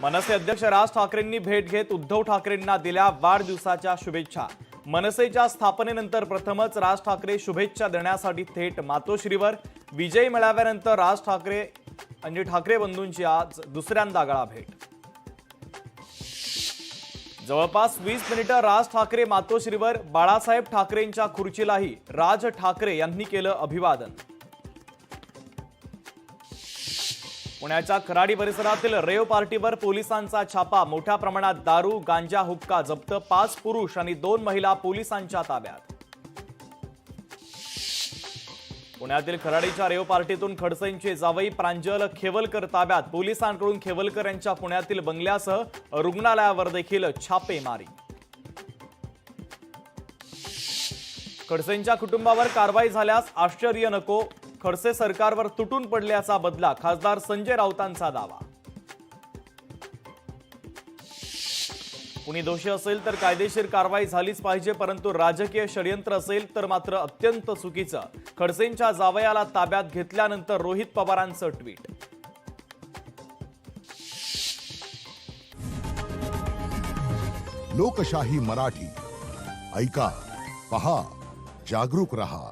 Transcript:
मनसे अध्यक्ष राज ठाकरेंनी भेट घेत उद्धव ठाकरेंना दिल्या वाढदिवसाच्या शुभेच्छा। मनसेच्या स्थापनेनंतर प्रथमच राज ठाकरे शुभेच्छा देण्यासाठी थेट मातोश्रीवर। विजयी मेळाव्यानंतर राज ठाकरे आणि ठाकरे बंधूंची आज दुसऱ्यांदा गळा भेट। जवळपास 20 मिनिटं राज ठाकरे मातोश्रीवर। बाळासाहेब ठाकरेंच्या खुर्चीलाही राज ठाकरे यांनी केलं अभिवादन। पुण्याच्या खराडी परिसरातील रेव पार्टीवर पोलिसांचा छापा। मोठ्या प्रमाणात दारू, गांजा, हुक्का जप्त। 5 पुरुष आणि 2 महिला पोलिसांच्या ताब्यात। पुण्यातील खराडीच्या रेव पार्टीतून खडसेंचे जावई प्रांजल खेवलकर ताब्यात। पोलिसांकडून खेवलकर यांच्या पुण्यातील बंगल्यासह रुग्णालयावर देखील छापेमारी। खडसेंच्या कुटुंबावर कारवाई झाल्यास आश्चर्य नको। खडसे सरकारवर तुटून पडल्याचा बदला। खासदार संजय राऊतांचा दावा। कुणी दोषी असेल तर कायदेशीर कारवाई झालीच पाहिजे, परंतु राजकीय षडयंत्र असेल तर मात्र अत्यंत चुकीचं। खडसेंच्या जावयाला ताब्यात घेतल्यानंतर रोहित पवारांचं ट्विट। लोकशाही मराठी ऐका, पहा, जागरूक रहा।